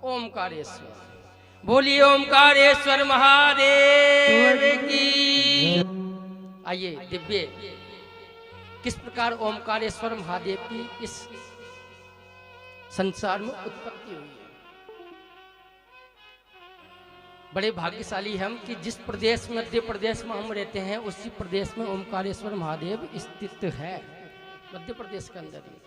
ओमकारेश्वर। बोलिए ओमकारेश्वर महादेव की। आइए दिव्य किस प्रकार ओमकारेश्वर महादेव की इस संसार में उत्पत्ति हुई है। बड़े भाग्यशाली हम कि जिस प्रदेश मध्य प्रदेश में हम रहते हैं उसी प्रदेश में ओमकारेश्वर महादेव स्थित है, मध्य प्रदेश के अंदर ही।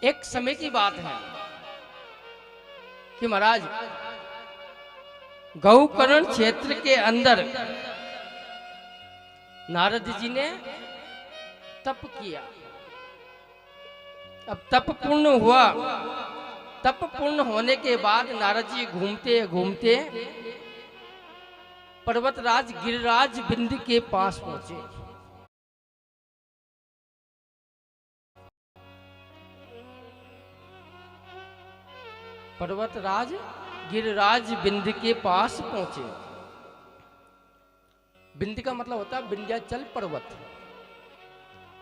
एक समय की बात है कि महाराज गौकर्ण क्षेत्र के अंदर नारद जी ने तप किया। अब तप पूर्ण हुआ। तप पूर्ण होने के बाद नारद जी घूमते घूमते पर्वतराज गिरिराज बिंद के पास पहुंचे। पर्वतराज गिरिराज बिंद के पास पहुंचे। बिंद का मतलब होता है विंध्याचल पर्वत।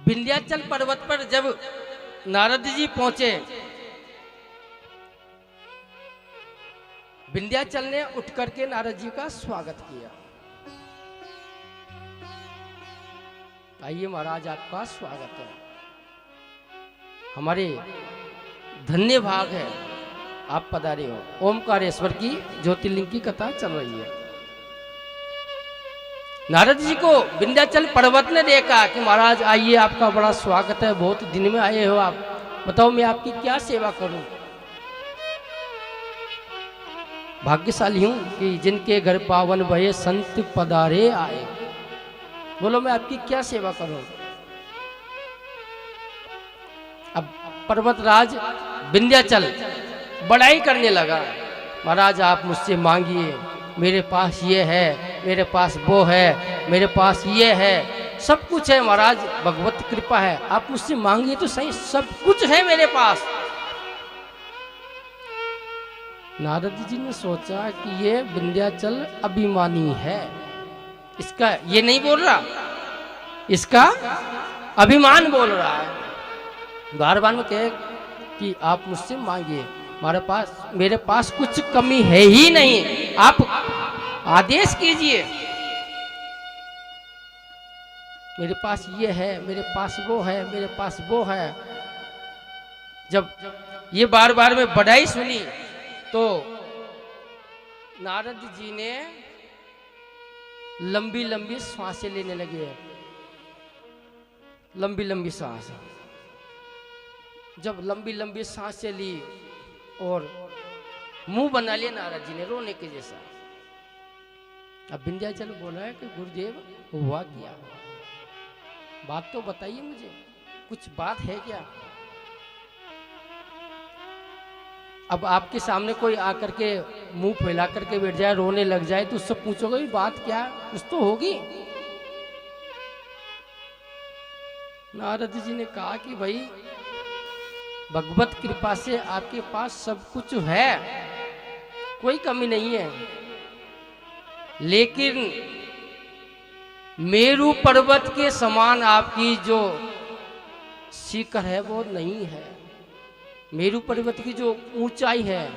विंध्याचल पर्वत पर जब नारद जी पहुंचे, विंध्याचल ने उठ करके नारद जी का स्वागत किया। आइए महाराज, आपका स्वागत है। हमारे धन्य भाग है आप पधारे हो। ओमकारेश्वर की ज्योतिर्लिंग की कथा चल रही है। नारद जी को विंध्याचल पर्वत ने देखा कि महाराज आइए, आपका बड़ा स्वागत है, बहुत दिन में आए हो आप, बताओ मैं आपकी क्या सेवा करूं। भाग्यशाली हूं कि जिनके घर पावन भये संत पधारे आए। बोलो मैं आपकी क्या सेवा करूं। अब पर्वतराज विंध्याचल बड़ाई करने लगा। महाराज आप मुझसे मांगिए, मेरे पास ये है, मेरे पास वो है, मेरे पास ये है, सब कुछ है महाराज, भगवत कृपा है, आप मुझसे मांगिए तो सही, सब कुछ है मेरे पास। नारद जी ने सोचा कि ये विंध्याचल अभिमानी है, इसका ये नहीं बोल रहा, इसका अभिमान बोल रहा है। बार बार में कहे कि आप मुझसे मांगिए, मेरे पास कुछ कमी है ही नहीं, आप आदेश कीजिए, मेरे पास ये है, मेरे पास वो है, मेरे पास वो है। जब ये बार बार में बड़ाई सुनी तो नारद जी ने लंबी लंबी सांसें लेने लगे। लंबी लंबी सांस। जब लंबी लंबी सांसें ली और मुंह बना लिया नारद जी ने रोने के जैसा। अब विंध्याचल बोला है कि गुरुदेव हुआ क्या, बात तो बताइए मुझे, कुछ बात है क्या। अब आपके सामने कोई आकर के मुंह फैला करके बैठ जाए, रोने लग जाए तो उससे पूछोगे बात क्या, कुछ तो होगी। नारद जी ने कहा कि भाई भगवत कृपा से आपके पास सब कुछ है, कोई कमी नहीं है, लेकिन मेरू पर्वत के समान आपकी जो शिखर है वो नहीं है। मेरू पर्वत की जो ऊंचाई है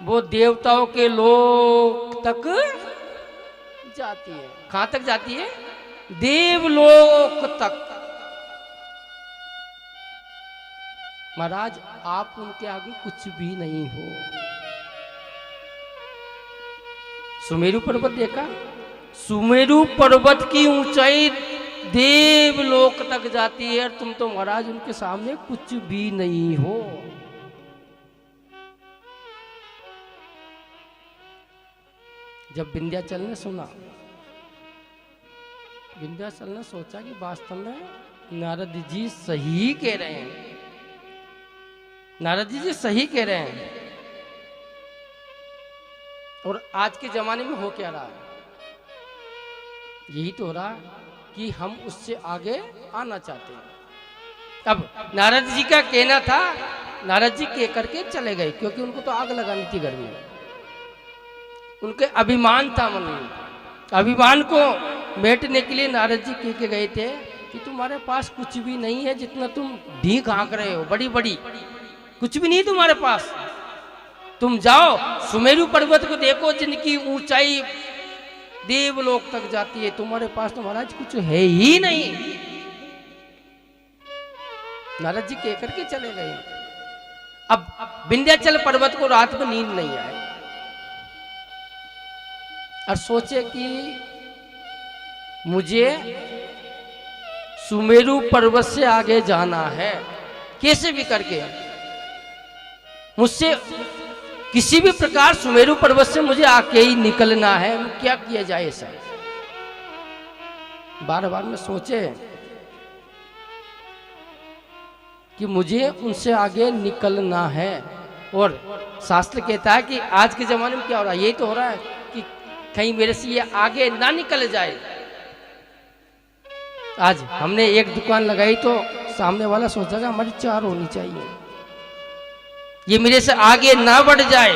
वो देवताओं के लोक तक जाती है। कहां तक जाती है? देवलोक तक। महाराज आप उनके आगे कुछ भी नहीं हो। सुमेरु पर्वत देखा? सुमेरु पर्वत की ऊंचाई देवलोक तक जाती है और तुम तो महाराज उनके सामने कुछ भी नहीं हो। जब विंध्याचल ने सुना, विंध्याचल ने सोचा कि वास्तव में नारद जी सही कह रहे हैं, नारद जी सही कह रहे हैं। और आज के जमाने में हो क्या रहा है? यही तो हो रहा है कि हम उससे आगे आना चाहते हैं। अब नारद जी का कहना था, नारद जी कह करके चले गए क्योंकि उनको तो आग लगानी थी घर में। उनके अभिमान था मन में, अभिमान को मेटने के लिए नारद जी कह के गए थे कि तुम्हारे पास कुछ भी नहीं है, जितना तुम ढींक हाँक रहे हो बड़ी बड़ी, कुछ भी नहीं तुम्हारे पास। तुम जाओ सुमेरु पर्वत को देखो, जिनकी ऊंचाई देवलोक तक जाती है, तुम्हारे पास तो महाराज कुछ है ही नहीं। नारद जी कह करके चले गए। अब विंध्याचल पर्वत को रात में नींद नहीं आई और सोचे कि मुझे सुमेरु पर्वत से आगे जाना है, कैसे भी करके मुझसे किसी भी प्रकार सुमेरु पर्वत से मुझे आके ही निकलना है। क्या किया जाए ऐसा? बार बार में सोचे कि मुझे उनसे आगे निकलना है। और शास्त्र कहता है कि आज के जमाने में क्या हो रहा है, यही तो हो रहा है कि कहीं मेरे से ये आगे ना निकल जाए। आज हमने एक दुकान लगाई तो सामने वाला सोचेगा हमारी 4 होनी चाहिए, ये मेरे से आगे ना बढ़ जाए,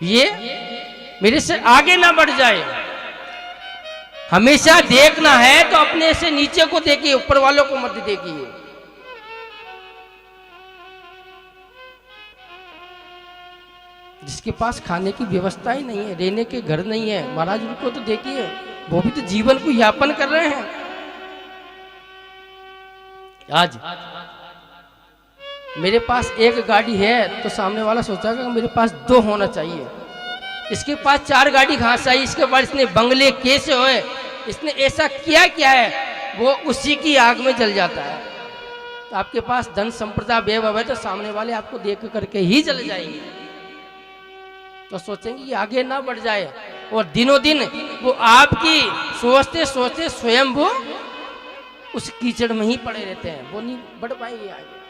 ये मेरे से आगे ना बढ़ जाए। हमेशा देखना है तो अपने से नीचे को देखिए, ऊपर वालों को मत देखिए। जिसके पास खाने की व्यवस्था ही नहीं है, रहने के घर नहीं है, महाराज उनको तो देखिए, वो भी तो जीवन को यापन कर रहे हैं। आज मेरे पास एक गाड़ी है तो सामने वाला सोचेगा मेरे पास 2 होना चाहिए। इसके पास 4 गाड़ी कहाँ से आई, इसके पास इसने बंगले कैसे हुए, इसने ऐसा किया क्या है, वो उसी की आग में जल जाता है। तो आपके पास धन संपदा वैभव है तो सामने वाले आपको देख करके ही जल जाएंगे। तो सोचेंगे कि आगे ना बढ़ जाए, और दिनों दिन वो आपकी सोचते सोचते स्वयं वो उस कीचड़ में ही पड़े रहते हैं, वो नहीं बढ़ पाएंगे आगे।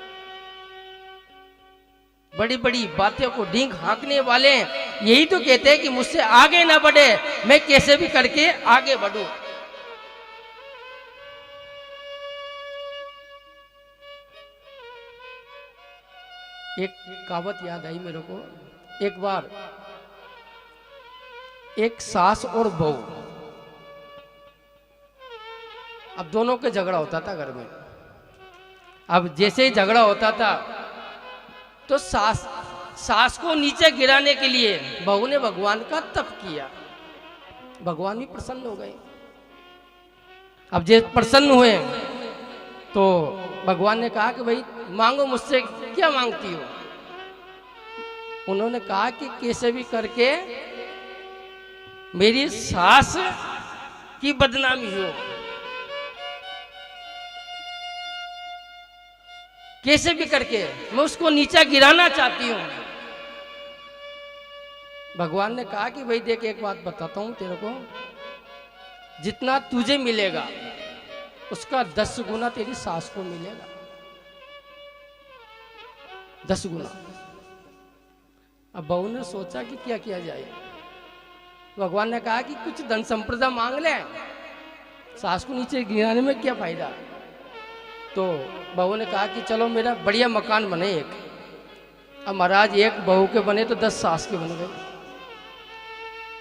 बड़ी बड़ी बातों को ढींक हाँकने वाले यही तो कहते हैं कि मुझसे आगे ना बढ़े, मैं कैसे भी करके आगे बढ़ूं। एक कहावत याद आई मेरे को। एक बार एक सास और बहू, अब दोनों के झगड़ा होता था घर में। अब जैसे ही झगड़ा होता था तो सास को नीचे गिराने के लिए बहू ने भगवान का तप किया, भगवान भी प्रसन्न हो गए। अब जब प्रसन्न हुए तो भगवान ने कहा कि भाई मांगो, मुझसे क्या मांगती हो। उन्होंने कहा कि कैसे भी करके मेरी सास की बदनामी हो, कैसे भी करके मैं उसको नीचा गिराना चाहती हूं। भगवान ने कहा कि भाई देख, एक बात बताता हूं तेरे को, जितना तुझे मिलेगा उसका 10 गुना तेरी सास को मिलेगा, 10 गुना। अब बहू ने सोचा कि क्या किया जाए। भगवान ने कहा कि कुछ धन संपदा मांग ले, सास को नीचे गिराने में क्या फायदा। तो बहू ने कहा कि चलो मेरा बढ़िया मकान बने एक। अब महाराज एक बहू के बने तो 10 सास के बन गए,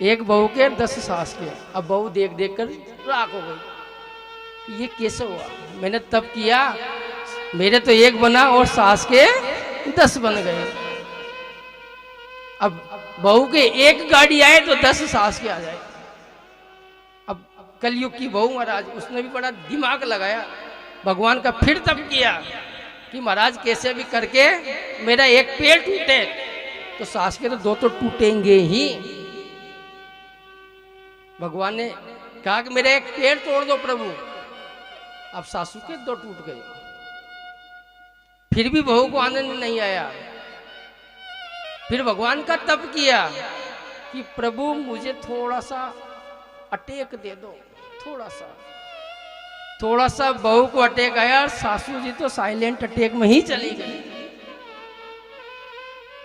एक बहू के 10 सास के। अब बहू देख देख कर राख हो गई, ये कैसे हुआ, मैंने तब किया, मेरे तो एक बना और सास के 10 बन गए। अब बहू के एक गाड़ी आए तो 10 सास के आ जाए। अब कलयुग की बहू महाराज, उसने भी बड़ा दिमाग लगाया, भगवान का फिर तप किया कि महाराज कैसे भी करके मेरा एक पैर टूटे तो सास के तो 2 तो टूटेंगे ही। भगवान ने कहा कि मेरा एक पैर तोड़ दो प्रभु। अब सासू के 2 टूट गए, फिर भी बहू को आनंद नहीं आया। फिर भगवान का तप किया कि प्रभु मुझे थोड़ा सा अटैक दे दो, थोड़ा सा बहू को अटैक आया और सासू जी तो साइलेंट अटैक में ही चली गई।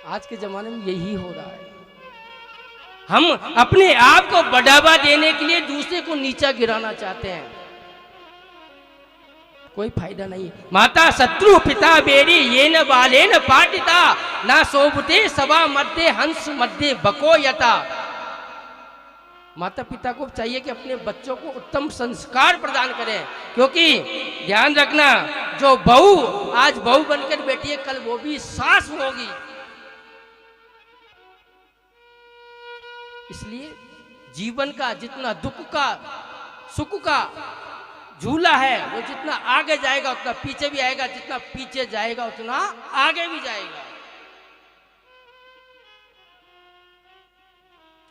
आज के जमाने में यही हो रहा है, हम अपने आप को बढ़ावा देने के लिए दूसरे को नीचा गिराना चाहते हैं, कोई फायदा नहीं। माता शत्रु पिता बेरी ये न बाले न पाटिता ना शोभते सभा मध्य हंस मध्य बको यता। माता पिता को चाहिए कि अपने बच्चों को उत्तम संस्कार प्रदान करें, क्योंकि ध्यान रखना, जो बहू आज बहू बनकर बैठी है, कल वो भी सास होगी। इसलिए जीवन का जितना दुख का सुख का झूला है, वो जितना आगे जाएगा उतना पीछे भी आएगा, जितना पीछे जाएगा उतना आगे भी जाएगा।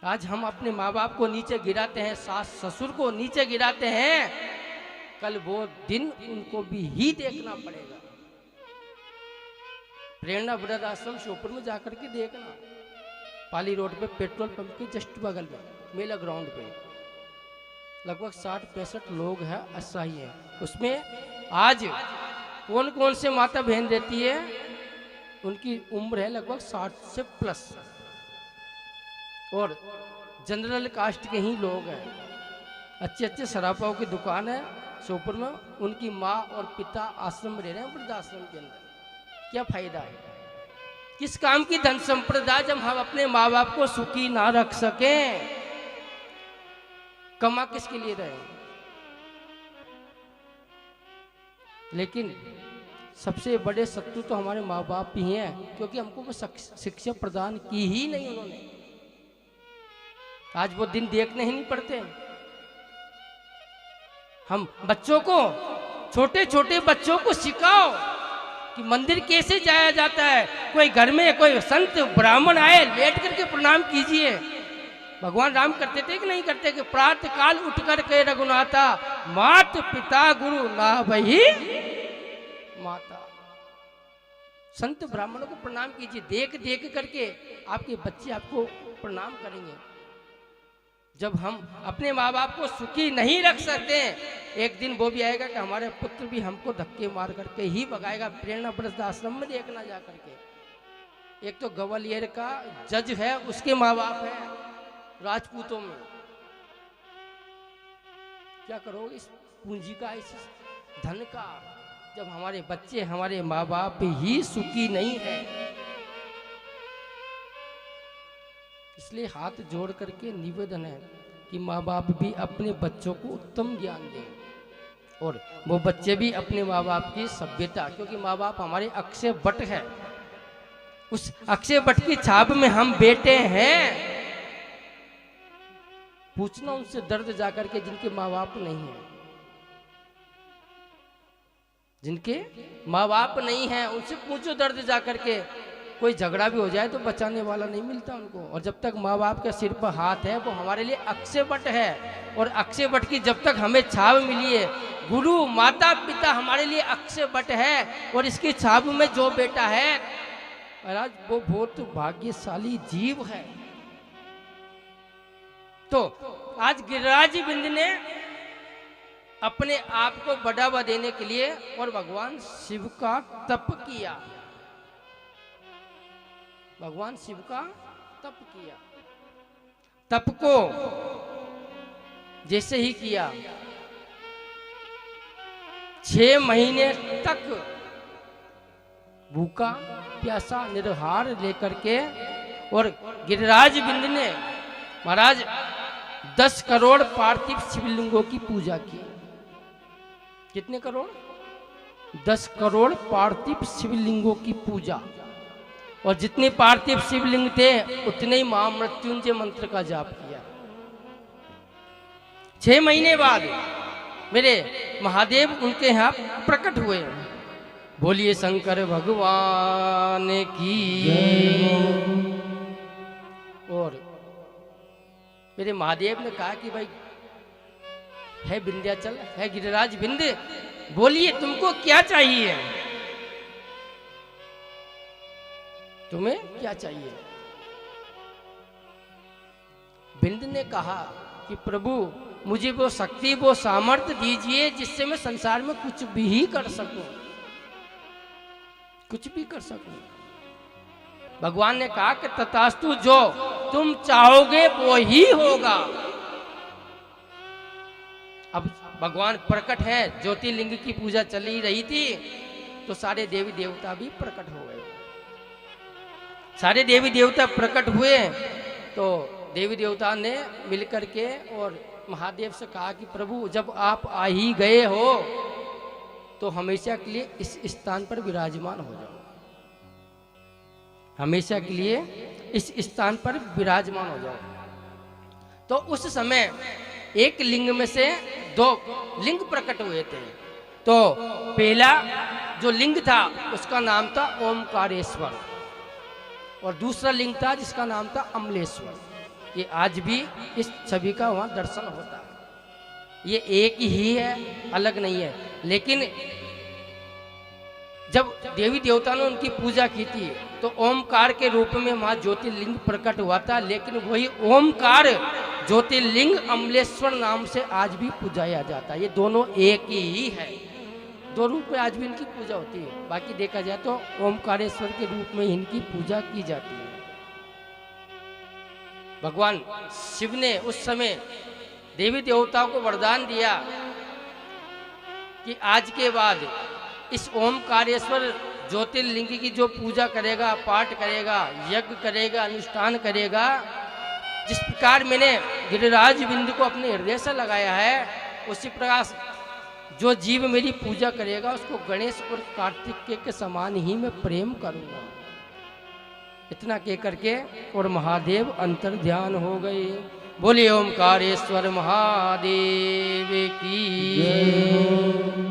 आज हम अपने माँ बाप को नीचे गिराते हैं, सास ससुर को नीचे गिराते हैं, कल वो दिन उनको भी ही देखना पड़ेगा। प्रेरणा वृद्धाश्रम श्योपुर में जाकर के देखना, पाली रोड पे पेट्रोल पंप के जस्ट बगल में मेला ग्राउंड पे लगभग 60-65 लोग हैं असाई हैं। उसमें आज कौन कौन से माता बहन रहती है, उनकी उम्र है लगभग 60 से प्लस, और जनरल कास्ट के ही लोग हैं। अच्छे अच्छे सरापाओं की दुकान है श्योपुर में, उनकी माँ और पिता आश्रम में रह रहे हैं, वृद्धाश्रम के अंदर। क्या फायदा है, किस काम की धन संपदा जब हम अपने माँ बाप को सुखी ना रख सकें, कमा किसके लिए रहे। लेकिन सबसे बड़े शत्रु तो हमारे माँ बाप ही हैं, क्योंकि हमको वो शिक्षा प्रदान की ही नहीं उन्होंने। आज वो दिन देखने ही नहीं पड़ते। हम बच्चों को, छोटे छोटे बच्चों को सिखाओ कि मंदिर कैसे जाया जाता है। कोई घर में कोई संत ब्राह्मण आए, लेट करके प्रणाम कीजिए। भगवान राम करते थे कि नहीं करते कि प्रातः काल उठ कर के रघुनाथा, मात पिता गुरु ना वही माता। संत ब्राह्मणों को प्रणाम कीजिए, देख देख करके आपके बच्चे आपको प्रणाम करेंगे। जब हम अपने माँ बाप को सुखी नहीं रख सकते, एक दिन वो भी आएगा कि हमारे पुत्र भी हमको धक्के मार करके ही भगाएगा। प्रेरणा वृद्धाश्रम में देखना जा करके, एक तो ग्वालियर का जज है, उसके माँ बाप है राजपूतों में। क्या करोगे इस पूंजी का, इस धन का, जब हमारे बच्चे हमारे माँ बाप ही सुखी नहीं है। इसलिए हाथ जोड़ करके निवेदन है कि माँ बाप भी अपने बच्चों को उत्तम ज्ञान दें, और वो बच्चे भी अपने माँ बाप की सभ्यता, क्योंकि माँ बाप हमारे अक्षय वट है, उस अक्षय वट की छाप में हम बेटे हैं। पूछना उनसे दर्द जाकर के, जिनके माँ बाप नहीं है, जिनके माँ बाप नहीं है उनसे पूछो दर्द जाकर के। कोई झगड़ा भी हो जाए तो बचाने वाला नहीं मिलता उनको, और जब तक माँ बाप के सिर पर हाथ है वो हमारे लिए अक्षय वट है। और अक्षय वट की जब तक हमें छाप मिली है, गुरु माता पिता हमारे लिए अक्षय वट है, और इसकी छाप में जो बेटा है महाराज वो बहुत भाग्यशाली जीव है। तो आज गिरिराज बिंद ने अपने आप को बढ़ावा देने के लिए और भगवान शिव का तप किया, भगवान शिव का तप किया। तप को जैसे ही किया, 6 महीने तक भूखा प्यासा निराहार लेकर के, और गिरिराज बिंद ने महाराज 10 करोड़ पार्थिव शिवलिंगों की पूजा की। कितने करोड़? 10 करोड़ पार्थिव शिवलिंगों की पूजा, और जितने पार्थिव शिवलिंग थे उतने ही महामृत्युंजय मंत्र का जाप किया। 6 महीने बाद मेरे महादेव उनके यहाँ प्रकट हुए। बोलिए शंकर भगवान की। और मेरे महादेव ने कहा कि भाई है विंध्याचल, है गिरिराज बिंद, बोलिए तुमको क्या चाहिए, तुम्हें क्या चाहिए। बिंद ने कहा कि प्रभु मुझे वो शक्ति वो सामर्थ्य दीजिए जिससे मैं संसार में कुछ भी कर सकूं, कुछ भी कर सकूं। भगवान ने कहा कि तथास्तु, जो तुम चाहोगे वो ही होगा। अब भगवान प्रकट है, ज्योतिर्लिंग की पूजा चल ही रही थी, तो सारे देवी देवता भी प्रकट हो गए। सारे देवी देवता प्रकट हुए तो देवी देवता ने मिलकर के और महादेव से कहा कि प्रभु जब आप आ ही गए हो तो हमेशा के लिए इस स्थान पर विराजमान हो जाओ, हमेशा के लिए इस स्थान पर विराजमान हो जाओ। तो उस समय एक लिंग में से दो लिंग प्रकट हुए थे। तो पहला जो लिंग था उसका नाम था ओमकारेश्वर और दूसरा लिंग था जिसका नाम था अमलेश्वर। ये आज भी इस छवि का वहाँ दर्शन होता है। ये एक ही है, अलग नहीं है। लेकिन जब देवी देवता ने उनकी पूजा की थी तो ओमकार के रूप में वहाँ ज्योतिर्लिंग प्रकट हुआ था, लेकिन वही ओमकार ज्योतिर्लिंग अमलेश्वर नाम से आज भी पूजाया जाता है। ये दोनों एक ही है, दो रूप में आज भी इनकी पूजा होती है। बाकी देखा जाए तो ओमकारेश्वर के रूप में इनकी पूजा की जाती है। भगवान शिव ने उस समय देवी देवताओं को वरदान दिया कि आज के बाद इस ओमकारेश्वर ज्योतिर्लिंग की जो पूजा करेगा, पाठ करेगा, यज्ञ करेगा, अनुष्ठान करेगा, जिस प्रकार मैंने गिरिराज बिंदु को अपने हृदय से लगाया है, उसी प्रकार जो जीव मेरी पूजा करेगा उसको गणेश और कार्तिकेय के समान ही मैं प्रेम करूंगा। इतना कह करके और महादेव अंतर ध्यान हो गए। बोले ओमकारेश्वर महादेव की।